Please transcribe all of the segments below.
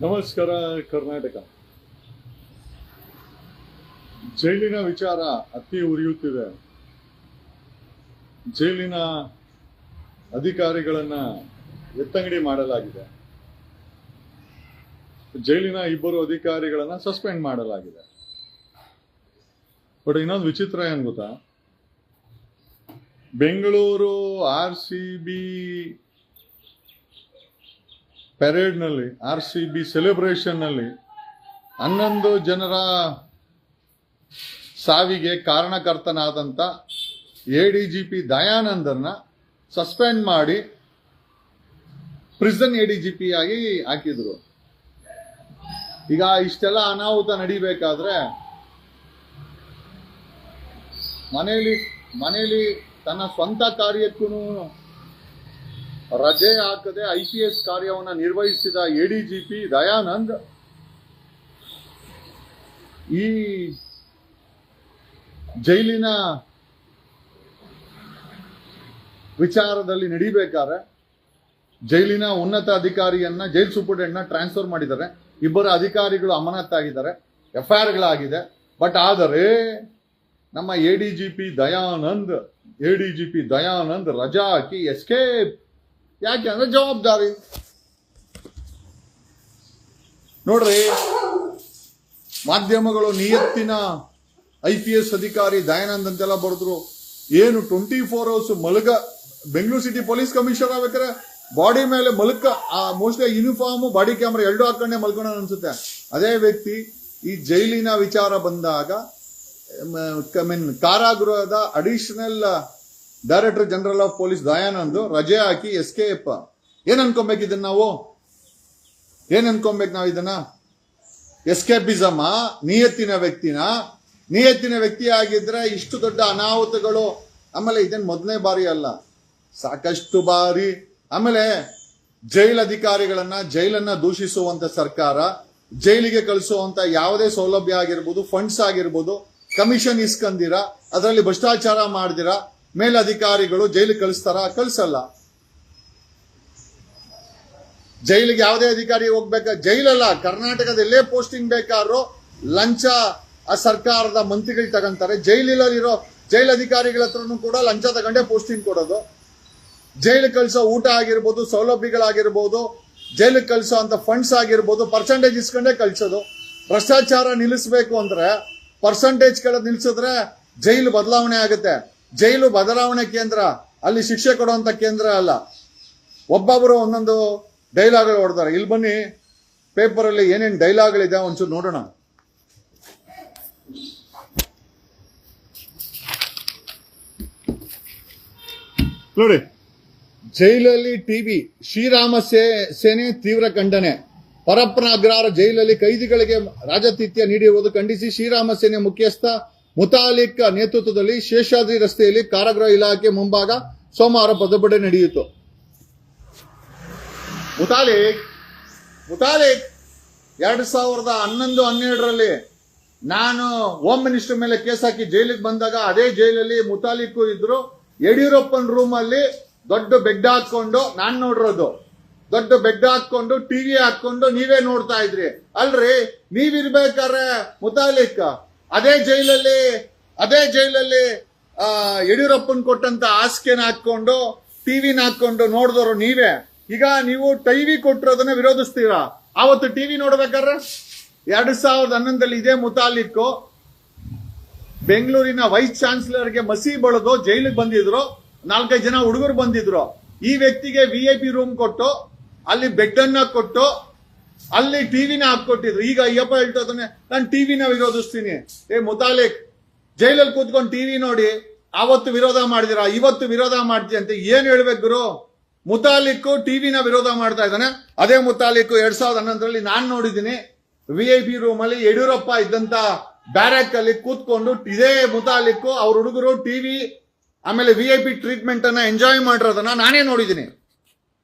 ನಮಸ್ಕಾರ ಕರ್ನಾಟಕ. ಜೈಲಿನ ವಿಚಾರ ಅತಿ ಉರಿಯುತ್ತಿದೆ. ಜೈಲಿನ ಅಧಿಕಾರಿಗಳನ್ನ ಎತ್ತಂಗಡಿ ಮಾಡಲಾಗಿದೆ. ಜೈಲಿನ ಇಬ್ಬರು ಅಧಿಕಾರಿಗಳನ್ನ ಸಸ್ಪೆಂಡ್ ಮಾಡಲಾಗಿದೆ. ಬಟ್ ಇನ್ನೊಂದು ವಿಚಿತ್ರ ಏನ್ ಗೊತ್ತಾ, ಬೆಂಗಳೂರು RCB ಪೆರೇಡ್ನಲ್ಲಿ, RCB ಸೆಲೆಬ್ರೇಷನ್ನಲ್ಲಿ 11 ಜನರ ಸಾವಿಗೆ ಕಾರಣಕರ್ತನಾದಂಥ ADGP ದಯಾನಂದನ್ನ ಸಸ್ಪೆಂಡ್ ಮಾಡಿ ಪ್ರಿಸನ್ ADGP ಆಗಿ ಹಾಕಿದ್ರು. ಈಗ ಇಷ್ಟೆಲ್ಲ ಅನಾಹುತ ನಡಿಬೇಕಾದ್ರೆ ಮನೆಯಲ್ಲಿ ತನ್ನ ಸ್ವಂತ ಕಾರ್ಯಕ್ಕೂ ರಜೆ ಹಾಕದೆ IPS ಕಾರ್ಯವನ್ನು ನಿರ್ವಹಿಸಿದ ADGP ದಯಾನಂದ್ ಈ ಜೈಲಿನ ವಿಚಾರದಲ್ಲಿ ನಡಿಬೇಕಾದ್ರೆ ಜೈಲಿನ ಉನ್ನತ ಅಧಿಕಾರಿಯನ್ನ ಜೈಲ್ ಸೂಪರಿಂಟೆಂಡೆಂಟ್ ಟ್ರಾನ್ಸ್ಫರ್ ಮಾಡಿದ್ದಾರೆ. ಇಬ್ಬರು ಅಧಿಕಾರಿಗಳು ಅಮಾನತಾಗಿದ್ದಾರೆ, FIR ಬಟ್ ಆದರೆ ನಮ್ಮ ADGP ದಯಾನಂದ್ ರಜಾ ಹಾಕಿ ಎಸ್ಕೇಪ್. ಯಾಕೆ ಅಂದ್ರೆ ಜವಾಬ್ದಾರಿ. ನೋಡ್ರಿ, ಮಾಧ್ಯಮಗಳು ನಿಯತ್ತಿನ IPS ಅಧಿಕಾರಿ ದಯಾನಂದ್ ಅಂತೆಲ್ಲ ಬರೆದ್ರು. ಏನು 24 hours ಮಲಗ, ಬೆಂಗಳೂರು ಸಿಟಿ ಪೊಲೀಸ್ ಕಮಿಷನರ್ ಆಗ್ಬೇಕಾದ್ರೆ ಬಾಡಿ ಮೇಲೆ ಮಲ್ಕ, ಮೋಸ್ಟ್ಲಿ ಯೂನಿಫಾರ್ಮ್ ಬಾಡಿ ಕ್ಯಾಮ್ರಾ ಎರಡು ಹಾಕೊಂಡೆ ಮಲ್ಕೋಣ ಅನ್ಸುತ್ತೆ. ಅದೇ ವ್ಯಕ್ತಿ ಈ ಜೈಲಿನ ವಿಚಾರ ಬಂದಾಗ ಕಾರಾಗೃಹದ additional director general of police Dayanand ರಜೆ ಹಾಕಿ ಎಸ್ಕೇಪ್. ಏನ್ ಅನ್ಕೊಬೇಕು ಇದನ್ನ ನಾವು? ಇದನ್ನ ಎಸ್ಕೇಪಿಸಮ್? ನಿಯತ್ತಿನ ವ್ಯಕ್ತಿ ಆಗಿದ್ರೆ ಇಷ್ಟು ದೊಡ್ಡ ಅನಾಹುತಗಳು, ಆಮೇಲೆ ಇದೇನು ಮೊದಲನೇ ಬಾರಿ ಅಲ್ಲ, ಸಾಕಷ್ಟು ಬಾರಿ. ಆಮೇಲೆ ಜೈಲನ್ನ ದೂಷಿಸುವಂತ ಸರ್ಕಾರ, ಜೈಲಿಗೆ ಕಳಿಸುವಂತ ಯಾವುದೇ ಸೌಲಭ್ಯ ಆಗಿರ್ಬೋದು, ಫಂಡ್ಸ್ ಆಗಿರ್ಬೋದು, ಕಮಿಷನ್ ಇಸ್ಕಂದಿರ, ಅದರಲ್ಲಿ ಭ್ರಷ್ಟಾಚಾರ ಮಾಡಿದಿರ ಮೇಲಧಿಕಾರಿಗಳು ಜೈಲಿಗೆ ಕಳಿಸಲ್ಲ. ಜೈಲಿಗೆ ಯಾವುದೇ ಅಧಿಕಾರಿ ಹೋಗ್ಬೇಕ, ಜೈಲಲ್ಲ, ಕರ್ನಾಟಕದ ಎಲ್ಲೇ ಪೋಸ್ಟಿಂಗ್ ಬೇಕಾದ್ರೂ ಲಂಚ ಆ ಸರ್ಕಾರದ ಮಂತ್ರಿಗಳು ತಗೊಂತಾರೆ. ಜೈಲಿರೋ ಜೈಲ್ ಅಧಿಕಾರಿಗಳ ಹತ್ರನೂ ಕೂಡ ಲಂಚ ತಗೊಂಡೇ ಪೋಸ್ಟಿಂಗ್ ಕೊಡೋದು. ಜೈಲಿಗೆ ಕಳಿಸೋ ಊಟ ಆಗಿರ್ಬೋದು, ಸೌಲಭ್ಯಗಳಾಗಿರ್ಬೋದು, ಜೈಲಿಗೆ ಕಳಿಸೋ ಅಂತ ಫಂಡ್ಸ್ ಆಗಿರ್ಬೋದು, ಪರ್ಸೆಂಟೇಜ್ ಇಸ್ಕೊಂಡೇ ಕಳಿಸೋದು. ಭ್ರಷ್ಟಾಚಾರ ನಿಲ್ಲಿಸಬೇಕು ಅಂದ್ರೆ ಪರ್ಸೆಂಟೇಜ್ ನಿಲ್ಲಿಸಿದ್ರೆ ಜೈಲು ಬದಲಾವಣೆ ಆಗುತ್ತೆ. ಜೈಲು ಬದಲಾವಣೆ ಕೇಂದ್ರ, ಅಲ್ಲಿ ಶಿಕ್ಷೆ ಕೊಡುವಂತ ಕೇಂದ್ರ ಅಲ್ಲ. ಒಬ್ಬೊಬ್ಬರು ಒಂದೊಂದು ಡೈಲಾಗ್ಗಳು ಹೊಡ್ತಾರೆ. ಇಲ್ಲಿ ಬನ್ನಿ, ಪೇಪರ್ ಅಲ್ಲಿ ಏನೇನು ಡೈಲಾಗ್ಗಳಿದೆ ಒಂಚೂರು ನೋಡೋಣ. ನೋಡಿ, ಜೈಲಲ್ಲಿ ಟಿವಿ, ಶ್ರೀರಾಮ ಸೇನೆ ತೀವ್ರ ಖಂಡನೆ. ಪರಪ್ಪನ ಅಗ್ರಹಾರ ಜೈಲಲ್ಲಿ ಕೈದಿಗಳಿಗೆ ರಾಜಾತಿಥ್ಯ ನೀಡಿರುವುದು ಖಂಡಿಸಿ ಶ್ರೀರಾಮ ಸೇನೆ ಮುಖ್ಯಸ್ಥ ಮುತಾಲಿಕ್ ನೇತೃತ್ವದಲ್ಲಿ ಶೇಷಾದ್ರಿ ರಸ್ತೆಯಲ್ಲಿ ಕಾರಾಗೃಹ ಇಲಾಖೆ ಮುಂಭಾಗ ಸೋಮವಾರ ಪ್ರತಿಭಟನೆ ನಡೆಯಿತು. ಮುತಾಲಿಕ್ 2011-12ರಲ್ಲಿ ನಾನು ಹೋಮ್ ಮಿನಿಸ್ಟರ್ ಮೇಲೆ ಕೇಸ್ ಹಾಕಿ ಜೈಲಿಗೆ ಬಂದಾಗ ಅದೇ ಜೈಲಲ್ಲಿ ಮುತಾಲಿಕ್ ಇದ್ರು. ಯಡಿಯೂರಪ್ಪನ ರೂಮ್ ಅಲ್ಲಿ ದೊಡ್ಡ ಬೆಡ್ ಹಾಕೊಂಡು ನಾನು ನೋಡಿರೋದು, ದೊಡ್ಡ ಬೆಡ್ ಹಾಕೊಂಡು ಟಿವಿ ಹಾಕೊಂಡು ನೀವೇ ನೋಡ್ತಾ ಇದ್ರಿ ಅಲ್ರಿ. ನೀವಿರ್ಬೇಕಾದ್ರೆ ಮುತಾಲಿಕ್ ಅದೇ ಜೈಲಲ್ಲಿ ಯಡಿಯೂರಪ್ಪನ್ ಕೊಟ್ಟಂತ ಹಾಸಿಗೆನ ಹಾಕೊಂಡು ಟಿವಿನ ಹಾಕೊಂಡು ನೋಡಿದವರು ನೀವೇ. ಈಗ ನೀವು ಟಿವಿ ಕೊಟ್ಟಿರೋದನ್ನ ವಿರೋಧಿಸ್ತೀರಾ. ಆವತ್ತು ಟಿವಿ ನೋಡ್ಬೇಕಾದ್ರೆ 2011ರಲ್ಲಿ ಇದೇ ಮುತಾಲಿಕ್ ಬೆಂಗಳೂರಿನ ವೈಸ್ ಚಾನ್ಸಲರ್ಗೆ ಮಸಿ ಬಳದು ಜೈಲಿಗೆ ಬಂದಿದ್ರು. 4-5 ಜನ ಹುಡುಗರು ಬಂದಿದ್ರು. ಈ ವ್ಯಕ್ತಿಗೆ VIP ರೂಮ್ ಕೊಟ್ಟು ಅಲ್ಲಿ ಬೆಡ್ ಅನ್ನ ಕೊಟ್ಟು ಅಲ್ಲಿ ಟಿವಿನ ಹಾಕೊಟ್ಟಿದ್ರು. ಈಗ ಅಯ್ಯಪ್ಪ ಹೇಳ್ತದಾನೆ ನಾನು ಟಿವಿನ ವಿರೋಧಿಸ್ತೀನಿ. ಮುತಾಲಿಕ್, ಜೈಲಲ್ಲಿ ಕೂತ್ಕೊಂಡು ಟಿವಿ ನೋಡಿ ಆವತ್ತು ವಿರೋಧ ಮಾಡಿದಿರ, ಇವತ್ತು ವಿರೋಧ ಮಾಡ್ತೀಯ ಅಂತ ಏನ್ ಹೇಳ್ಬೇಕು ಗುರು? ಮುತಾಲಿಕ್ ಟಿವಿನ ವಿರೋಧ ಮಾಡ್ತಾ ಇದ್ದಾನೆ. ಅದೇ ಮುತಾಲಿಕ್ 2011ರಲ್ಲಿ ನಾನು ನೋಡಿದ್ದೀನಿ VIP ರೂಮ್ ಅಲ್ಲಿ ಯಡಿಯೂರಪ್ಪ ಇದ್ದಂತ ಬ್ಯಾರಕ್ ಅಲ್ಲಿ ಕೂತ್ಕೊಂಡು ಇದೇ ಮುತಾಲಿಕ್ ಅವ್ರ ಹುಡುಗರು ಟಿವಿ ಆಮೇಲೆ VIP ಟ್ರೀಟ್ಮೆಂಟ್ ಅನ್ನ ಎಂಜಾಯ್ ಮಾಡಿರೋದನ್ನ ನಾನೇ ನೋಡಿದ್ದೀನಿ.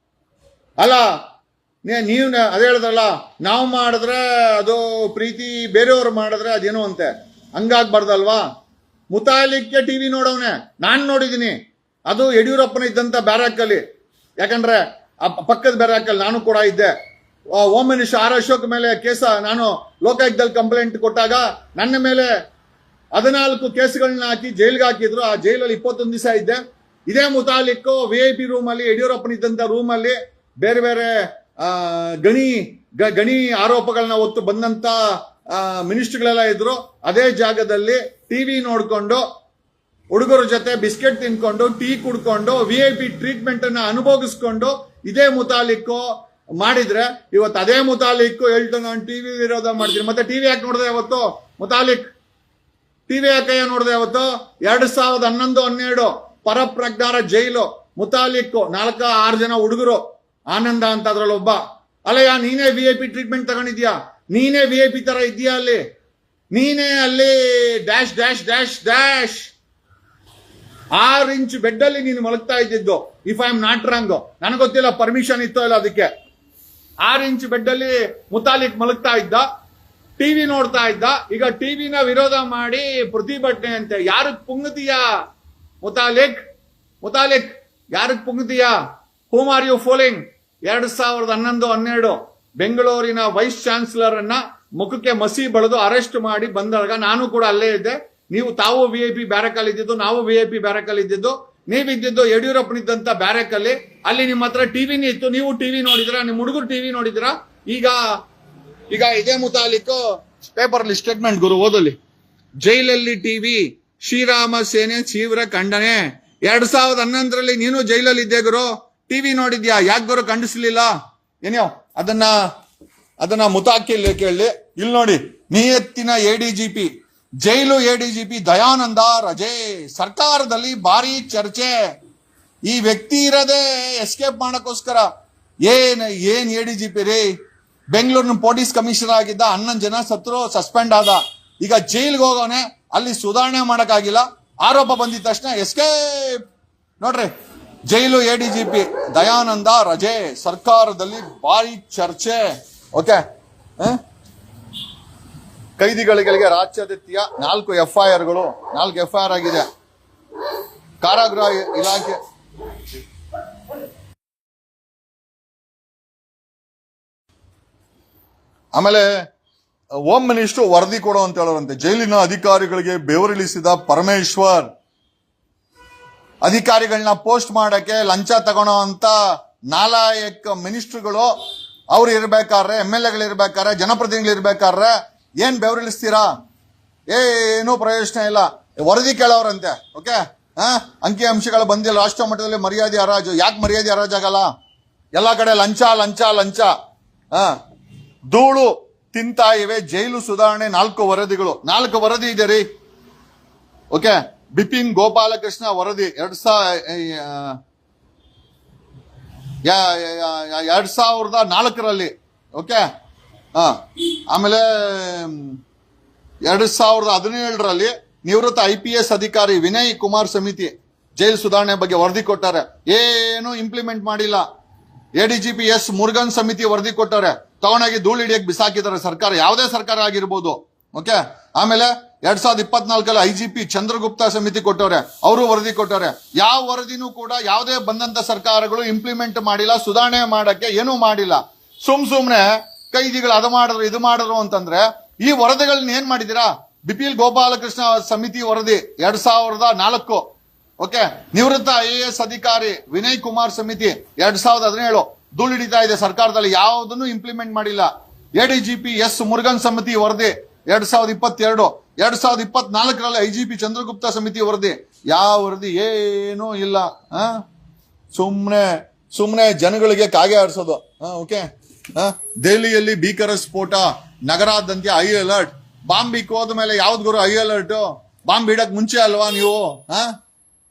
ಅಲ್ಲ, ನೀವು ಅದೇ ಹೇಳಿದ್ರಲ್ಲ, ನಾವು ಮಾಡಿದ್ರೆ ಅದು ಪ್ರೀತಿ, ಬೇರೆಯವರು ಮಾಡಿದ್ರೆ ಅದೇನೋ ಅಂತೆ, ಹಂಗಾಗ್ಬಾರ್ದಲ್ವಾ? ಮುತಾಲಿಕ್ಗೆ ಟಿವಿ ನೋಡವನೆ ನಾನು ನೋಡಿದ್ದೀನಿ. ಅದು ಯಡಿಯೂರಪ್ಪನ ಇದ್ದಂತ ಬ್ಯಾರಕ್ ಅಲ್ಲಿ, ಯಾಕಂದ್ರೆ ಆ ಪಕ್ಕದ ಬ್ಯಾರಕ್ ಅಲ್ಲಿ ನಾನು ಕೂಡ ಇದ್ದೆ. ಹೋಮ್ ಮಿನಿಸ್ಟರ್ ಆರ್ ಅಶೋಕ್ ಮೇಲೆ ಕೇಸ ನಾನು ಲೋಕಾಯುಕ್ತದಲ್ಲಿ ಕಂಪ್ಲೇಂಟ್ ಕೊಟ್ಟಾಗ ನನ್ನ ಮೇಲೆ 14 ಕೇಸ್ಗಳನ್ನ ಹಾಕಿ ಜೈಲ್ಗೆ ಹಾಕಿದ್ರು. ಆ ಜೈಲಲ್ಲಿ 21 ದಿವಸ ಇದ್ದೆ. ಇದೇ ಮುತಾಲಿಕ್ಕು VIP ರೂಮ್ ಅಲ್ಲಿ ಯಡಿಯೂರಪ್ಪನಿದ್ದಂತ ರೂಮ್ ಅಲ್ಲಿ ಬೇರೆ ಬೇರೆ ಗಣಿ ಆರೋಪಗಳನ್ನ ಹೊತ್ತು ಬಂದಂತ ಮಿನಿಸ್ಟರ್ಗಳೆಲ್ಲ ಇದ್ರು. ಅದೇ ಜಾಗದಲ್ಲಿ ಟಿವಿ ನೋಡ್ಕೊಂಡು ಹುಡುಗರ ಜೊತೆ ಬಿಸ್ಕೆಟ್ ತಿನ್ಕೊಂಡು ಟೀ ಕುಡ್ಕೊಂಡು VIP ಟ್ರೀಟ್ಮೆಂಟ್ ಅನ್ನ ಅನುಭವಿಸ್ಕೊಂಡು ಇದೇ ಮುತಾಲಿಕ್ಕು ಮಾಡಿದ್ರೆ ಇವತ್ತು ಅದೇ ಮುತಾಲಿಕ್ಕು ಹೇಳ್ತು ನಾನು ಟಿವಿ ವಿರೋಧ ಮಾಡ್ತೀನಿ. ಮತ್ತೆ ಟಿವಿ ಯಾಕೆ ನೋಡಿದೆ ಅವತ್ತು ಮುತಾಲಿಕ್? ಟಿವಿ ಯಾಕೆ ನೋಡಿದೆ ಅವತ್ತು? 2011-12 ಪರಪ್ರಜ್ಞಾರ ಜೈಲು ಮುತಾಲಿಕ್ಕು 4-6 ಜನ ಹುಡುಗರು, ಆನಂದ ಅಂತ ಅದ್ರಲ್ಲಿ ಒಬ್ಬ. ಅಲ್ಲಯ್ಯ ನೀನೇ VIP ಟ್ರೀಟ್ಮೆಂಟ್ ತಗೊಂಡಿದ್ಯಾ, ನೀನೇ VIP ತರ ಇದೆಯಾ ಅಲ್ಲಿ, ನೀನೇ ಅಲ್ಲಿ dash dash dash dash 6 inch bed ಅಲ್ಲಿ ನೀನು ಮಲಗ್ತಾ ಇದ್ದಿದ್ದು. If I am not wrong, ನನಗೆ ಗೊತ್ತಿಲ್ಲ ಪರ್ಮಿಷನ್ ಇತ್ತೋ ಇಲ್ಲ ಅದಕ್ಕೆ. 6 ಇಂಚ್ ಬೆಡ್ ಅಲ್ಲಿ ಮುತಾಲಿಕ್ ಮಲಗ್ತಾ ಇದ್ದ, ಟಿವಿ ನೋಡ್ತಾ ಇದ್ದ. ಈಗ ಟಿವಿನ ವಿರೋಧ ಮಾಡಿ ಪ್ರತಿಭಟನೆ ಅಂತೆ. ಯಾರಕ್ ಪುಂಗತಿಯಾ ಮುತಾಲಿಕ್? ಮುತಾಲಿಕ್ ಯಾರಕ್ ಪುಂಗತಿಯಾ? ಹೂಮ್ ಆರ್ ಯು ಫೋಲಿಂಗ್? 2011-12 ಬೆಂಗಳೂರಿನ ವೈಸ್ ಚಾನ್ಸಲರ್ ಅನ್ನ ಮುಖಕ್ಕೆ ಮಸಿ ಬಳಿದು ಅರೆಸ್ಟ್ ಮಾಡಿ ಬಂದಾಗ ನಾನು ಕೂಡ ಅಲ್ಲೇ ಇದ್ದೆ. ತಾವು VIP ಬ್ಯಾರಕ್ ಅಲ್ಲಿ ಇದ್ದಿದ್ದು, ನಾವು VIP ಬ್ಯಾರಕ್ ಅಲ್ಲಿ ಇದ್ದಿದ್ದು. ನೀವಿದ್ದಿದ್ದು ಯಡಿಯೂರಪ್ಪನಿದ್ದಂತ ಬ್ಯಾರಕ್ ಅಲ್ಲಿ. ಅಲ್ಲಿ ನಿಮ್ಮ ಹತ್ರ ಟಿವಿನೇ ಇತ್ತು, ನೀವು ಟಿವಿ ನೋಡಿದ್ರ, ನಿಮ್ಮ ಹುಡುಗರು ಟಿವಿ ನೋಡಿದ್ರ. ಈಗ ಇದೇ ಮುತಾಲಿಕ್ ಪೇಪರ್ ಅಲ್ಲಿ ಸ್ಟೇಟ್ಮೆಂಟ್ ಗುರು ಓದಲಿ. ಜೈಲಲ್ಲಿ ಟಿವಿ, ಶ್ರೀರಾಮ ಸೇನೆ ತೀವ್ರ ಖಂಡನೆ. 2011ರಲ್ಲಿ ನೀನು ಜೈಲಲ್ಲಿ ಇದ್ದೆ ಗುರು, ಟಿವಿ ನೋಡಿದ್ಯಾ, ಯಾಕೆ ಗುರು ಖಂಡಿಸ್ಲಿಲ್ಲ? ಏನೋ ಅದನ್ನ ಮುತಾಕಿಲ್ ಕೇಳಿ. ಇಲ್ಲಿ ನೋಡಿ, ನಿಯತ್ತಿನ ADGP, ಜೈಲು ADGP ದಯಾನಂದ ರಜೆ, ಸರ್ಕಾರದಲ್ಲಿ ಭಾರಿ ಚರ್ಚೆ. ಈ ವ್ಯಕ್ತಿ ಇರೋದೇ ಎಸ್ಕೇಪ್ ಮಾಡಕ್ಕೋಸ್ಕರ. ಏನ್ ADGP ರೀ? ಬೆಂಗಳೂರಿನ ಪೊಲೀಸ್ ಕಮಿಷನರ್ ಆಗಿದ್ದ, 11 ಜನ ಸತ್ರು, ಸಸ್ಪೆಂಡ್ ಆದ. ಈಗ ಜೈಲ್ಗೆ ಹೋಗೋನೆ, ಅಲ್ಲಿ ಸುಧಾರಣೆ ಮಾಡಕ್ಕಾಗಿಲ್ಲ, ಆರೋಪ ಬಂದಿದ ತಕ್ಷಣ ಎಸ್ಕೇಪ್. ನೋಡ್ರಿ, ಜೈಲು ADGP ದಯಾನಂದ ರಜೆ, ಸರ್ಕಾರದಲ್ಲಿ ಭಾರಿ ಚರ್ಚೆ. ಓಕೆ, ಕೈದಿಗಳಿಗೆ ರಾಜ್ಯಾದ್ಯಂತ 4 FIRಗಳು, 4 FIR ಆಗಿದೆ. ಕಾರಾಗೃಹ ಇಲಾಖೆ ಆಮೇಲೆ ಹೋಮ್ ಮಿನಿಸ್ಟರ್ ವರದಿ ಕೊಡೋ ಅಂತ ಹೇಳೋರಂತೆ. ಜೈಲಿನ ಅಧಿಕಾರಿಗಳಿಗೆ ಬೆವರಿಳಿಸಿದ ಪರಮೇಶ್ವರ್. ಅಧಿಕಾರಿಗಳನ್ನ ಪೋಸ್ಟ್ ಮಾಡಕ್ಕೆ ಲಂಚ ತಗೊಳ್ಳೋ ಅಂತ ನಾಲಾಯಕ ಮಿನಿಸ್ಟರ್ಗಳು ಅವ್ರು ಇರ್ಬೇಕಾದ್ರೆ, MLAಗಳು ಇರ್ಬೇಕಾದ್ರೆ, ಜನಪ್ರತಿನಿಧಿಗಳು ಇರ್ಬೇಕಾದ್ರೆ ಏನ್ ಬೆವರಿಳಿಸ್ತೀರಾ? ಏನೂ ಪ್ರಯೋಜನ ಇಲ್ಲ. ವರದಿ ಕೇಳೋರಂತೆ. ಓಕೆ, ಅಂಕಿ ಅಂಶಗಳು ಬಂದಿಲ್ಲ, ರಾಷ್ಟ್ರ ಮಟ್ಟದಲ್ಲಿ ಮರ್ಯಾದೆ ಹರಾಜು. ಯಾಕೆ ಮರ್ಯಾದೆ ಹರಾಜಾಗಲ್ಲ? ಎಲ್ಲಾ ಕಡೆ ಲಂಚ ಲಂಚ ಲಂಚ. ಧೂಳು ತಿಂತಾ ಇವೆ ಜೈಲು ಸುಧಾರಣೆ 4 ವರದಿಗಳು. 4 ವರದಿ ಇದೆ ರೀ. ಓಕೆ, ಬಿಪಿನ್ ಗೋಪಾಲಕೃಷ್ಣ ವರದಿ 2004ರಲ್ಲಿ. ಓಕೆ, ಆಮೇಲೆ 2017ರಲ್ಲಿ ನಿವೃತ್ತ IPS ಅಧಿಕಾರಿ ವಿನಯ್ ಕುಮಾರ್ ಸಮಿತಿ ಜೈಲು ಸುಧಾರಣೆ ಬಗ್ಗೆ ವರದಿ ಕೊಟ್ಟಾರೆ. ಏನು ಇಂಪ್ಲಿಮೆಂಟ್ ಮಾಡಿಲ್ಲ. ADGP S ಮುರುಗನ್ ಸಮಿತಿ ವರದಿ ಕೊಟ್ಟಾರೆ, ತಗೊಂಡಾಗಿ ಧೂಳು ಹಿಡಿಯಕ್ಕೆ ಬಿಸಾಕಿದ್ದಾರೆ ಸರ್ಕಾರ, ಯಾವುದೇ ಸರ್ಕಾರ ಆಗಿರ್ಬೋದು. ಓಕೆ, ಆಮೇಲೆ 2024ರಲ್ಲಿ IGP ಚಂದ್ರಗುಪ್ತ ಸಮಿತಿ ಕೊಟ್ಟವ್ರೆ, ಅವರು ವರದಿ ಕೊಟ್ಟವ್ರೆ. ಯಾವ ವರದಿನೂ ಕೂಡ ಯಾವುದೇ ಬಂದಂತ ಸರ್ಕಾರಗಳು ಇಂಪ್ಲಿಮೆಂಟ್ ಮಾಡಿಲ್ಲ, ಸುಧಾರಣೆ ಮಾಡಕ್ಕೆ ಏನೂ ಮಾಡಿಲ್ಲ. ಸುಮ್ನೆ ಕೈದಿಗಳು ಅದು ಮಾಡಿದ್ರು ಇದು ಮಾಡಿದ್ರು ಅಂತಂದ್ರೆ ಈ ವರದಿಗಳನ್ನ ಏನ್ ಮಾಡಿದೀರಾ? ಬಿಪಿನ್ ಗೋಪಾಲಕೃಷ್ಣ ಸಮಿತಿ ವರದಿ 2004. ಓಕೆ, ನಿವೃತ್ತ IAS ಅಧಿಕಾರಿ ವಿನಯ್ ಕುಮಾರ್ ಸಮಿತಿ 2017 ಧೂಳು ಹಿಡಿತಾ ಇದೆ ಸರ್ಕಾರದಲ್ಲಿ, ಯಾವುದನ್ನು ಇಂಪ್ಲಿಮೆಂಟ್ ಮಾಡಿಲ್ಲ. ADGP S ಮುರುಗನ್ ಸಮಿತಿ ವರದಿ 2022. 2024ರಲ್ಲಿ IGP ಚಂದ್ರಗುಪ್ತ ಸಮಿತಿ ವರದಿ. ಯಾವ ವರದಿ? ಏನೂ ಇಲ್ಲ. ಸುಮ್ನೆ ಜನಗಳಿಗೆ ಕಾಗೆ ಆಡಿಸೋದು. ಓಕೆ, ದೆಹಲಿಯಲ್ಲಿ ಭೀಕರ ಸ್ಫೋಟ, ನಗರಾದ್ಯಂತ ಹೈ ಅಲರ್ಟ್. ಬಾಂಬ್ ಬಿಕ್ ಹೋದ್ಮೇಲೆ ಯಾವ್ದು ಗುರು ಹೈ ಅಲರ್ಟ್? ಬಾಂಬ್ ಬಿಡಕ್ ಮುಂಚೆ ಅಲ್ವಾ ನೀವು?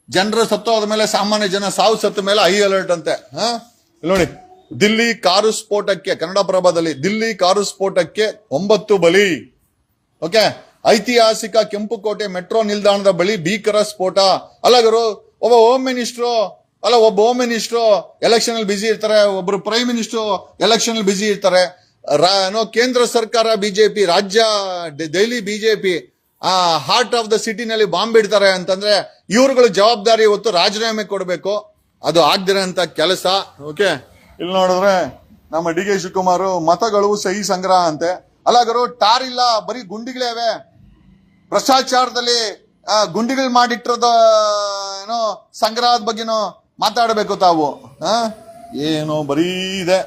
ಜನರು ಸತ್ತೋದ ಮೇಲೆ, ಸಾಮಾನ್ಯ ಜನ ಸಾವು ಸತ್ತ ಮೇಲೆ ಹೈ ಅಲರ್ಟ್ ಅಂತೆ. ನೋಡಿ, ದಿಲ್ಲಿ ಕಾರು ಸ್ಫೋಟಕ್ಕೆ, ಕನ್ನಡಪ್ರಭದಲ್ಲಿ ದಿಲ್ಲಿ ಕಾರು ಸ್ಫೋಟಕ್ಕೆ 9 ಬಲಿ. ಓಕೆ, ಐತಿಹಾಸಿಕ ಕೆಂಪುಕೋಟೆ ಮೆಟ್ರೋ ನಿಲ್ದಾಣದ ಬಳಿ ಭೀಕರ ಸ್ಫೋಟ. ಅಲ್ಲ ಗುರು, ಒಬ್ಬ ಹೋಮ್ ಮಿನಿಸ್ಟ್ರು ಎಲೆಕ್ಷನ್ ಅಲ್ಲಿ ಬಿಸಿ ಇರ್ತಾರೆ, ಒಬ್ರು ಪ್ರೈಮ್ ಮಿನಿಸ್ಟರ್ ಎಲೆಕ್ಷನ್ ಅಲ್ಲಿ ಬಿಸಿ ಇರ್ತಾರೆ. ಕೇಂದ್ರ ಸರ್ಕಾರ BJP, ರಾಜ್ಯ Delhi BJP heart of the ಸಿಟಿನಲ್ಲಿ ಬಾಂಬ್ ಇಡ್ತಾರೆ ಅಂತಂದ್ರೆ ಇವ್ರುಗಳು ಜವಾಬ್ದಾರಿ ಹೊತ್ತು ರಾಜೀನಾಮೆ ಕೊಡಬೇಕು. ಅದು ಆಗ್ದಿರೋಂತ ಕೆಲಸ. ಓಕೆ, ಇಲ್ಲಿ ನೋಡಿದ್ರೆ ನಮ್ಮ ಡಿ ಕೆ ಶಿವಕುಮಾರ್ ಮತಗಳು ಸಹಿ ಸಂಗ್ರಹ ಅಂತೆ. ಅಲ್ಲಾಗರು ಟಾರ್ ಇಲ್ಲ, ಬರೀ ಗುಂಡಿಗಳೇ. ಭ್ರಷ್ಟಾಚಾರದಲ್ಲಿ ಗುಂಡಿಗಳು ಮಾಡಿಟ್ಟಿರೋದ ಏನೋ ಸಂಗ್ರಹದ ಬಗ್ಗೆನೋ ಮಾತಾಡಬೇಕು ತಾವು. ಏನೋ ಬರೀ ಇದೆ.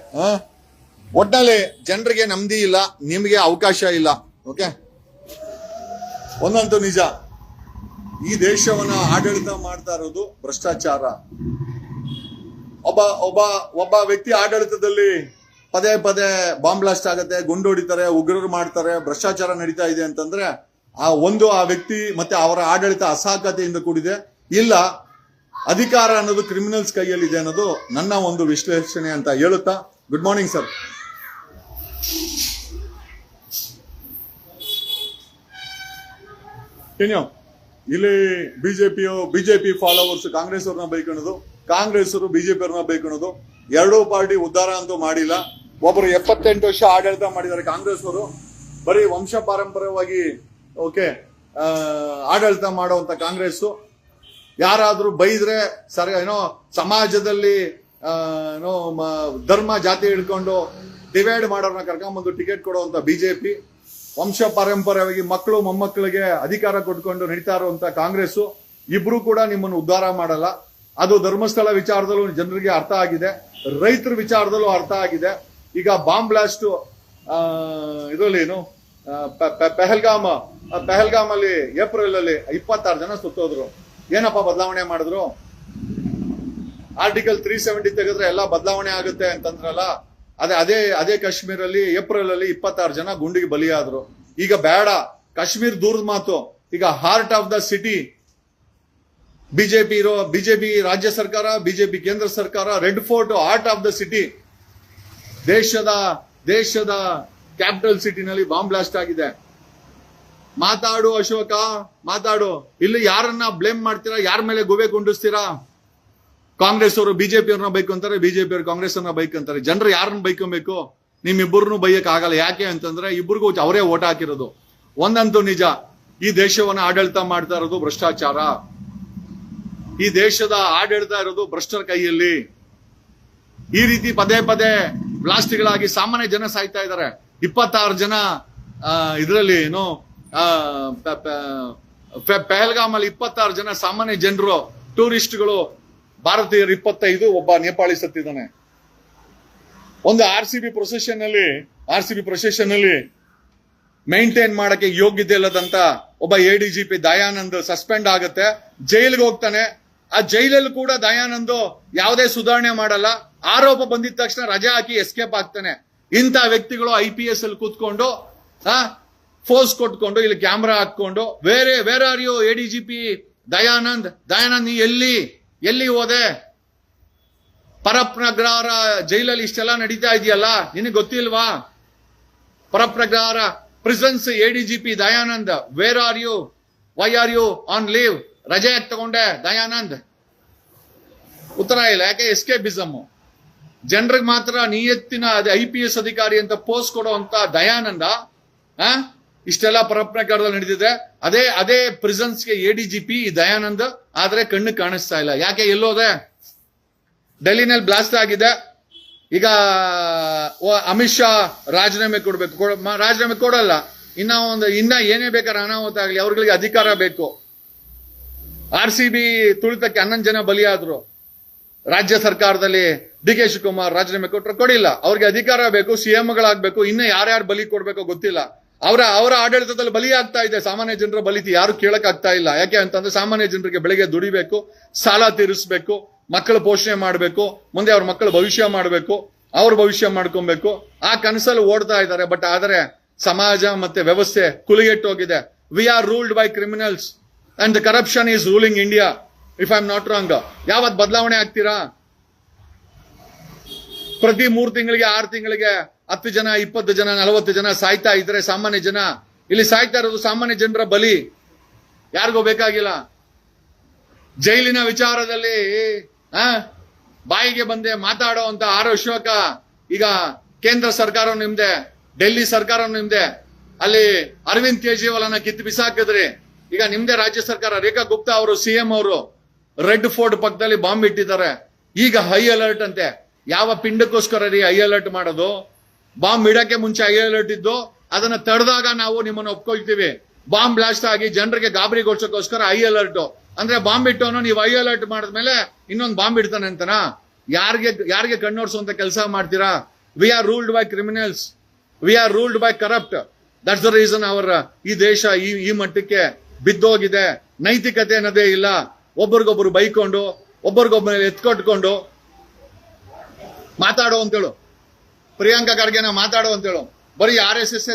ಒಟ್ನಲ್ಲಿ ಜನರಿಗೆ ನೆಮ್ಮದಿ ಇಲ್ಲ, ನಿಮಗೆ ಅವಕಾಶ ಇಲ್ಲ. ಓಕೆ, ಒಂದಂತೂ ನಿಜ, ಈ ದೇಶವನ್ನ ಆಡಳಿತ ಮಾಡ್ತಾ ಇರೋದು ಭ್ರಷ್ಟಾಚಾರ. ಒಬ್ಬ ವ್ಯಕ್ತಿ ಆಡಳಿತದಲ್ಲಿ ಪದೇ ಪದೇ ಬಾಂಬ್ ಬ್ಲಾಸ್ಟ್ ಆಗುತ್ತೆ, ಗುಂಡು ಹೊಡಿತಾರೆ, ಉಗ್ರರು ಮಾಡ್ತಾರೆ, ಭ್ರಷ್ಟಾಚಾರ ನಡೀತಾ ಇದೆ ಅಂತಂದ್ರೆ ಆ ವ್ಯಕ್ತಿ ಮತ್ತೆ ಅವರ ಆಡಳಿತ ಅಸಹಕತೆಯಿಂದ ಕೂಡಿದೆ. ಇಲ್ಲ, ಅಧಿಕಾರ ಅನ್ನೋದು ಕ್ರಿಮಿನಲ್ಸ್ ಕೈಯಲ್ಲಿದೆ ಅನ್ನೋದು ನನ್ನ ಒಂದು ವಿಶ್ಲೇಷಣೆ ಅಂತ ಹೇಳುತ್ತಾ, ಗುಡ್ ಮಾರ್ನಿಂಗ್ ಸರ್. ಇಲ್ಲಿ ಬಿಜೆಪಿ ಫಾಲೋವರ್ಸ್ ಕಾಂಗ್ರೆಸ್ ಅವ್ರನ್ನ ಬೈಕೊಳ್ಳೋದು, ಕಾಂಗ್ರೆಸ್ ಅವರು ಬಿಜೆಪಿ ಅವ್ರನ್ನ ಬೈಕೊಳ್ಳೋದು. ಎರಡೂ ಪಾರ್ಟಿ ಉದ್ಧಾರ ಅಂತೂ ಮಾಡಿಲ್ಲ. ಒಬ್ಬರು 78 ವರ್ಷ ಆಡಳಿತ ಮಾಡಿದ್ದಾರೆ ಕಾಂಗ್ರೆಸ್ ಅವರು, ಬರೀ ವಂಶ ಪಾರಂಪರ್ಯವಾಗಿ ಆಡಳಿತ ಮಾಡುವಂತ ಕಾಂಗ್ರೆಸ್. ಯಾರಾದ್ರೂ ಬೈದ್ರೆ ಏನೋ ಸಮಾಜದಲ್ಲಿ ಧರ್ಮ ಜಾತಿ ಹಿಡ್ಕೊಂಡು ಡಿವೈಡ್ ಮಾಡೋರ್ನ ಕರ್ಕೊಂಡ್ಬಂದು ಟಿಕೆಟ್ ಕೊಡುವಂತ ಬಿಜೆಪಿ, ವಂಶ ಪಾರಂಪರ್ಯವಾಗಿ ಮಕ್ಕಳು ಮೊಮ್ಮಕ್ಕಳಿಗೆ ಅಧಿಕಾರ ಕೊಟ್ಕೊಂಡು ನಡೀತಾ ಇರುವಂತ ಕಾಂಗ್ರೆಸ್. ಇಬ್ರು ಕೂಡ ನಿಮ್ಮನ್ನು ಉದ್ಧಾರ ಮಾಡಲ್ಲ. ಅದು ಧರ್ಮಸ್ಥಳ ವಿಚಾರದಲ್ಲೂ ಜನರಿಗೆ ಅರ್ಥ ಆಗಿದೆ, ರೈತರ ವಿಚಾರದಲ್ಲೂ ಅರ್ಥ ಆಗಿದೆ. ಈಗ ಬಾಂಬ್ ಬ್ಲಾಸ್ಟ್ ಇದರಲ್ಲಿ ಏನು ಪೆಹಲ್ಗಾಮ್ ಅಲ್ಲಿ ಏಪ್ರಿಲ್ ಅಲ್ಲಿ 26 ಜನ ಸುತ್ತೋದ್ರು. ಏನಪ್ಪ ಬದಲಾವಣೆ ಮಾಡಿದ್ರು? ಆರ್ಟಿಕಲ್ 370 ತೆಗೆದ್ರೆ ಎಲ್ಲ ಬದಲಾವಣೆ ಆಗುತ್ತೆ ಅಂತಂದ್ರಲ್ಲ. ಅದೇ ಕಾಶ್ಮೀರಲ್ಲಿ ಏಪ್ರಿಲ್ ಅಲ್ಲಿ 26 ಜನ ಗುಂಡಿಗೆ ಬಲಿಯಾದ್ರು. ಈಗ ಬೇಡ, ಕಾಶ್ಮೀರ್ ದೂರದ ಮಾತು. ಈಗ heart of the city BJP ರಾಜ್ಯ ಸರ್ಕಾರ, ಬಿಜೆಪಿ ಕೇಂದ್ರ ಸರ್ಕಾರ, red fort heart of the city, ದೇಶದ ಕ್ಯಾಪಿಟಲ್ ಸಿಟಿನಲ್ಲಿ ಬಾಂಬ್ ಬ್ಲಾಸ್ಟ್ ಆಗಿದೆ. ಮಾತಾಡು ಅಶೋಕ, ಮಾತಾಡು. ಇಲ್ಲಿ ಯಾರನ್ನ ಬ್ಲೇಮ್ ಮಾಡ್ತೀರಾ? ಯಾರ ಮೇಲೆ ಗುವೆ ಕುಂಡಿಸ್ತೀರಾ? ಕಾಂಗ್ರೆಸ್ ಅವರು ಬಿಜೆಪಿ ಅವ್ರನ್ನ ಬೈಕೊಂತಾರೆ, ಬಿಜೆಪಿ ಅವರು ಕಾಂಗ್ರೆಸ್ ಅವ್ರನ್ನ ಬೈಕೊಂತಾರೆ. ಜನರು ಯಾರನ್ನ ಬೈಕೊಬೇಕು? ನಿಮ್ಮಿಬ್ಬರನ್ನು ಬೈಯಕ್ ಆಗಲ್ಲ. ಯಾಕೆ ಅಂತಂದ್ರೆ ಇಬ್ಬರಿಗೂ ಅವರೇ ಓಟ್ ಹಾಕಿರೋದು. ಒಂದಂತೂ ನಿಜ, ಈ ದೇಶವನ್ನ ಆಡಳಿತ ಮಾಡ್ತಾ ಇರೋದು ಭ್ರಷ್ಟಾಚಾರ. ಈ ದೇಶದ ಆಡಳಿತ ಇರೋದು ಭ್ರಷ್ಟರ ಕೈಯಲ್ಲಿ. ಈ ರೀತಿ ಪದೇ ಪದೇ ಬ್ಲಾಸ್ಟ್ಗಳಾಗಿ ಸಾಮಾನ್ಯ ಜನ ಸಾಯ್ತಾ ಇದ್ದಾರೆ. 26 ಜನ ಇದರಲ್ಲಿ ಏನು ಪೆಹಲ್ಗಾಮ್ ಅಲ್ಲಿ 26 ಜನ ಸಾಮಾನ್ಯ ಜನರು, ಟೂರಿಸ್ಟ್ಗಳು, ಭಾರತೀಯರು 25, ಒಬ್ಬ ನೇಪಾಳಿ ಸತ್ತಿದ್ದಾನೆ. ಒಂದು ಆರ್ಸಿಬಿ ಪ್ರೊಸೆಷನ್ ಅಲ್ಲಿ ಮೈಂಟೈನ್ ಮಾಡಕ್ಕೆ ಯೋಗ್ಯತೆ ಇಲ್ಲದಂತ ಒಬ್ಬ ಎಡಿಜಿಪಿ ದಯಾನಂದ್ ಸಸ್ಪೆಂಡ್ ಆಗುತ್ತೆ, ಜೈಲಿಗೆ ಹೋಗ್ತಾನೆ. ಆ ಜೈಲಲ್ಲಿ ಕೂಡ ದಯಾನಂದ್ ಯಾವುದೇ ಸುಧಾರಣೆ ಮಾಡಲ್ಲ. ಆರೋಪ ಬಂದಿದ ತಕ್ಷಣ ರಜೆ ಹಾಕಿ ಎಸ್ಕೇಪ್ ಆಗ್ತಾನೆ. ಇಂಥ ವ್ಯಕ್ತಿಗಳು IPS ಅಲ್ಲಿ ಕೂತ್ಕೊಂಡು ಫೋರ್ಸ್ ಕೊಟ್ಕೊಂಡು ಇಲ್ಲಿ ಕ್ಯಾಮ್ರಾ ಹಾಕೊಂಡು where are you ADGP Dayanand ನೀ ಎಲ್ಲಿ ಹೋದೆ? ಪರಪ್ರಗ್ರಹಾರ ಜೈಲಲ್ಲಿ ಇಷ್ಟೆಲ್ಲ ನಡೀತಾ ಇದೆಯಲ್ಲ, ನಿನಗೆ ಗೊತ್ತಿಲ್ವಾ? ಪರಪ್ರಗ್ರಹಾರ prisons ADGP Dayanand, where are you? Why are you on leave? ರಜೆ ಯಾಕೆ ತಗೊಂಡೆ ದಯಾನಂದ್? ಉತ್ತರ ಇಲ್ಲ. ಯಾಕೆ? ಎಸ್ಕೇಪಿಸಮ್. ಜನರಿಗೆ ಮಾತ್ರ ನಿಯತ್ತಿನ IPS ಅಧಿಕಾರಿ ಅಂತ ಪೋಸ್ಟ್ ಕೊಡುವಂತ ದಯಾನಂದ ಇಷ್ಟೆಲ್ಲ ಪರಪ್ರಕಾರದಲ್ಲಿ ನಡೆದಿದೆ. ಅದೇ ಪ್ರಿಸನ್ಸ್ಗೆ ಎಡಿಜಿಪಿ ದಯಾನಂದ್, ಆದ್ರೆ ಕಣ್ಣು ಕಾಣಿಸ್ತಾ ಇಲ್ಲ. ಯಾಕೆ? ಎಲ್ಲೋದೆ? ಡೆಲ್ಲಿನಲ್ಲಿ ಬ್ಲಾಸ್ಟ್ ಆಗಿದೆ. ಈಗ ಅಮಿತ್ ಶಾ ರಾಜೀನಾಮೆ ಕೊಡ್ಬೇಕು, ರಾಜೀನಾಮೆ ಕೊಡಲ್ಲ. ಇನ್ನ ಏನೇ ಬೇಕಾದ್ರೆ ಅನಾಹುತ ಆಗಲಿ, ಅವ್ರಿಗೆ ಅಧಿಕಾರ ಬೇಕು. RCB ತುಳಿತಕ್ಕೆ 11 ಜನ ಬಲಿಯಾದ್ರು. ರಾಜ್ಯ ಸರ್ಕಾರದಲ್ಲಿ ಡಿ ಕೆ ಶಿವಕುಮಾರ್ ರಾಜೀನಾಮೆ ಕೊಟ್ಟರು, ಕೊಡಿಲ್ಲ. ಅವ್ರಿಗೆ ಅಧಿಕಾರ ಬೇಕು, CMಗಳಾಗಬೇಕು. ಇನ್ನ ಯಾರ್ಯಾರು ಬಲಿ ಕೊಡ್ಬೇಕೋ ಗೊತ್ತಿಲ್ಲ. ಅವರ ಆಡಳಿತದಲ್ಲಿ ಬಲಿ ಆಗ್ತಾ ಇದೆ. ಸಾಮಾನ್ಯ ಜನರ ಬಲಿತಿ ಯಾರು ಕೇಳಕ್ ಆಗ್ತಾ ಇಲ್ಲ. ಯಾಕೆ ಅಂತಂದ್ರೆ ಸಾಮಾನ್ಯ ಜನರಿಗೆ ಬೆಳಿಗ್ಗೆ ದುಡಿಬೇಕು, ಸಾಲ ತೀರಿಸಬೇಕು, ಮಕ್ಕಳ ಪೋಷಣೆ ಮಾಡಬೇಕು, ಮುಂದೆ ಅವ್ರ ಮಕ್ಕಳ ಭವಿಷ್ಯ ಮಾಡಬೇಕು, ಅವ್ರ ಭವಿಷ್ಯ ಮಾಡ್ಕೊಬೇಕು. ಆ ಕನಸಲ್ಲಿ ಓಡ್ತಾ ಇದ್ದಾರೆ. ಬಟ್ ಆದರೆ ಸಮಾಜ ಮತ್ತೆ ವ್ಯವಸ್ಥೆ ಕುಲಿಗೆಟ್ಟೋಗಿದೆ. We are ruled by criminals and the corruption is ruling India, if I am not wrong. ಯಾವತ್ ಬದಲಾವಣೆ ಆಗ್ತೀರಾ? ಪ್ರತಿ 3 ತಿಂಗಳಿಗೆ 6 ತಿಂಗಳಿಗೆ 10 ಜನ 20 ಜನ 40 ಜನ ಸಾಯ್ತಾ ಇದ್ರೆ ಸಾಮಾನ್ಯ ಜನ. ಇಲ್ಲಿ ಸಾಯ್ತಾ ಇರೋದು ಸಾಮಾನ್ಯ ಜನರ ಬಲಿ, ಯಾರಿಗೂ ಬೇಕಾಗಿಲ್ಲ. ಜೈಲಿನ ವಿಚಾರದಲ್ಲಿ ಬಾಯಿಗೆ ಬಂದೆ ಮಾತಾಡೋ ಅಂತ ಅಶೋಕ, ಈಗ ಕೇಂದ್ರ ಸರ್ಕಾರ ನಿಮ್ದೆ, ಡೆಲ್ಲಿ ಸರ್ಕಾರ ನಿಮ್ದೆ, ಅಲ್ಲಿ ಅರವಿಂದ್ ಕೇಜ್ರಿವಾಲ್ನ ಕಿತ್ತು ಬಿಸಾಕಿದ್ರಿ. ಈಗ ನಿಮ್ದೇ ರಾಜ್ಯ ಸರ್ಕಾರ. ರೇಖಾ ಗುಪ್ತಾ ಅವರು CM ಅವರು ರೆಡ್ ಫೋರ್ಟ್ ಪಕ್ಕದಲ್ಲಿ ಬಾಂಬ್ ಇಟ್ಟಿದ್ದಾರೆ. ಈಗ ಹೈ ಅಲರ್ಟ್ ಅಂತೆ. ಯಾವ ಪಿಂಡಕ್ಕೋಸ್ಕರ ರೀ ಐ ಅಲರ್ಟ್ ಮಾಡೋದು? ಬಾಂಬ್ ಇಡಕ್ಕೆ ಮುಂಚೆ ಐ ಅಲರ್ಟ್ ಇದ್ದು, ಅದನ್ನ ತಡೆದಾಗ ನಾವು ನಿಮ್ಮನ್ನು ಒಪ್ಕೊಳ್ತೀವಿ. ಬಾಂಬ್ ಬ್ಲಾಸ್ಟ್ ಆಗಿ ಜನರಿಗೆ ಗಾಬರಿಗೊಳಿಸೋಕ್ಕೋಸ್ಕರ ಐ ಅಲರ್ಟ್ ಅಂದ್ರೆ ಬಾಂಬ್ ಇಟ್ಟವನು ನೀವು ಐ ಅಲರ್ಟ್ ಮಾಡಿದ್ಮೇಲೆ ಇನ್ನೊಂದು ಬಾಂಬ್ ಇಡ್ತಾನೆ ಅಂತನಾ? ಯಾರಿಗೆ ಕಣ್ಣೋರ್ಸುವಂತ ಕೆಲಸ ಮಾಡ್ತೀರಾ? V are ruled by criminals, V are ruled by corrupt. That's the reason ಅವರ ಈ ದೇಶ ಈ ಮಟ್ಟಕ್ಕೆ ಬಿದ್ದೋಗಿದೆ. ನೈತಿಕತೆ ಅನ್ನೋದೇ ಇಲ್ಲ. ಒಬ್ಬರಿಗೊಬ್ರು ಬೈಕೊಂಡು ಒಬ್ಬರಿಗೊಬ್ಬರ ಎತ್ಕೊಟ್ಕೊಂಡು ಮಾತಾಡೋ ಅಂತೇಳು, ಪ್ರಿಯಾಂಕಾ ಖರ್ಗೆನ ಮಾತಾಡೋ ಅಂತೇಳು. ಬರೀ RSS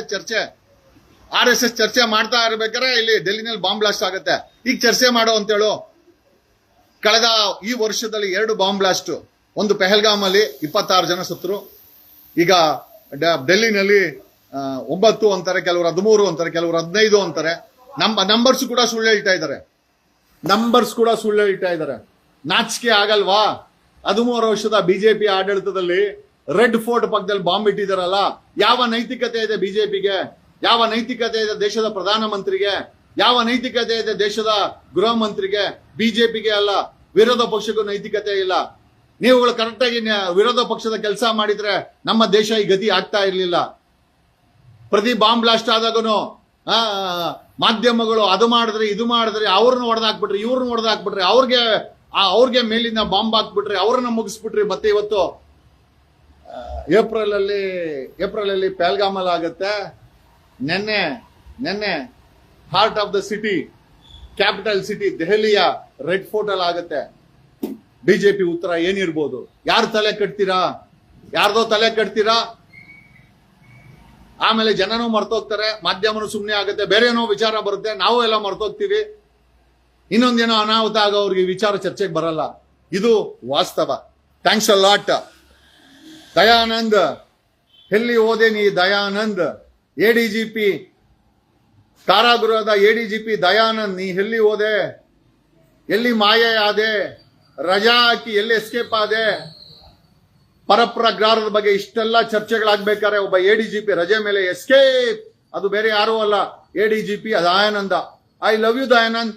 ಚರ್ಚೆ ಮಾಡ್ತಾ ಇರ್ಬೇಕಾದ್ರೆ ಇಲ್ಲಿ ಡೆಲ್ಲಿನಲ್ಲಿ ಬಾಂಬ್ ಬ್ಲಾಸ್ಟ್ ಆಗುತ್ತೆ. ಈಗ ಚರ್ಚೆ ಮಾಡೋ ಅಂತೇಳು. ಕಳೆದ ಈ ವರ್ಷದಲ್ಲಿ 2 ಬಾಂಬ್ ಬ್ಲಾಸ್ಟ್, ಒಂದು ಪೆಹಲ್ಗಾಮ್ ಅಲ್ಲಿ 26 ಜನ ಸತ್ರು. ಈಗ ಡೆಲ್ಲಿನಲ್ಲಿ 9 ಅಂತಾರೆ, ಕೆಲವರು 13 ಅಂತಾರೆ, ಕೆಲವರು 15 ಅಂತಾರೆ. ನಂಬರ್ಸ್ ಕೂಡ ಸುಳ್ಳು ಹೇಳ್ತಾ ಇದ್ದಾರೆ. ನಾಚಿಕೆ ಆಗಲ್ವಾ? 13 ವರ್ಷದ ಬಿಜೆಪಿ ಆಡಳಿತದಲ್ಲಿ ರೆಡ್ ಫೋರ್ಟ್ ಪಕ್ಕದಲ್ಲಿ ಬಾಂಬ್ ಇಟ್ಟಿದಾರಲ್ಲ, ಯಾವ ನೈತಿಕತೆ ಇದೆ ಬಿಜೆಪಿಗೆ? ಯಾವ ನೈತಿಕತೆ ಇದೆ ದೇಶದ ಪ್ರಧಾನಮಂತ್ರಿಗೆ? ಯಾವ ನೈತಿಕತೆ ಇದೆ ದೇಶದ ಗೃಹ ಮಂತ್ರಿಗೆ? ಬಿಜೆಪಿಗೆ ಅಲ್ಲ, ವಿರೋಧ ಪಕ್ಷಕ್ಕೂ ನೈತಿಕತೆ ಇಲ್ಲ. ನೀವುಗಳು ಕರೆಕ್ಟಾಗಿ ವಿರೋಧ ಪಕ್ಷದ ಕೆಲಸ ಮಾಡಿದ್ರೆ ನಮ್ಮ ದೇಶ ಈ ಗತಿ ಆಗ್ತಾ ಇರ್ಲಿಲ್ಲ. ಪ್ರತಿ ಬಾಂಬ್ ಬ್ಲಾಸ್ಟ್ ಆದಾಗನು ಮಾಧ್ಯಮಗಳು ಅದು ಮಾಡಿದ್ರೆ ಇದು ಮಾಡಿದ್ರೆ, ಅವ್ರನ್ನ ಹೊಡೆದಾಕ್ಬಿಟ್ರಿ, ಇವ್ರನ್ನ ಹೊಡೆದಾಕ್ಬಿಟ್ರಿ, ಅವ್ರಿಗೆ ಮೇಲಿಂದ ಬಾಂಬ್ ಹಾಕ್ಬಿಟ್ರಿ, ಅವ್ರನ್ನ ಮುಗಿಸ್ಬಿಟ್ರಿ. ಮತ್ತೆ ಇವತ್ತು ಏಪ್ರಿಲ್ ಅಲ್ಲಿ ಪೆಹಲ್ಗಾಮಲ್ಲಿ ಆಗುತ್ತೆ. ನೆನ್ನೆ heart of the city, capital city ದೆಹಲಿಯ ರೆಡ್ ಫೋರ್ಟ್ ಅಲ್ಲಿ ಆಗುತ್ತೆ. ಬಿಜೆಪಿ ಉತ್ತರ ಏನಿರ್ಬೋದು? ಯಾರು ತಲೆ ಕಟ್ತೀರಾ? ಯಾರ್ದೋ ತಲೆ ಕಟ್ತೀರಾ? ಆಮೇಲೆ ಜನನೂ ಮರ್ತೋಗ್ತಾರೆ, ಮಾಧ್ಯಮನೂ ಸುಮ್ಮನೆ ಆಗುತ್ತೆ, ಬೇರೆ ಏನೋ ವಿಚಾರ ಬರುತ್ತೆ, ನಾವು ಎಲ್ಲ ಮರ್ತೋಗ್ತೀವಿ. ಇನ್ನೊಂದೇನೋ ಅನಾಹುತ ಆಗೋವ್ರಿಗೆ ವಿಚಾರ ಚರ್ಚೆಗೆ ಬರಲ್ಲ. ಇದು ವಾಸ್ತವ. Thanks a lot. ದಯಾನಂದ್, ಎಲ್ಲಿ ಹೋದೆ ನೀ ದಯಾನಂದ್? ADGP ಕಾರಾಗೃಹದ ADGP ದಯಾನಂದ್, ನೀ ಎಲ್ಲಿ ಹೋದೆ? ಎಲ್ಲಿ ಮಾಯೆ ಆದೆ? ರಜಾ ಹಾಕಿ ಎಲ್ಲಿ ಎಸ್ಕೇಪ್ ಆದೆ? ಪರಪ್ರಗ್ರಹದ ಬಗ್ಗೆ ಇಷ್ಟೆಲ್ಲ ಚರ್ಚೆಗಳಾಗ್ಬೇಕಾದ್ರೆ ಒಬ್ಬ ADGP ರಜೆ ಮೇಲೆ ಎಸ್ಕೇಪ್, ಅದು ಬೇರೆ ಯಾರೂ ಅಲ್ಲ, ADGP Dayananda. I love you Dayanand.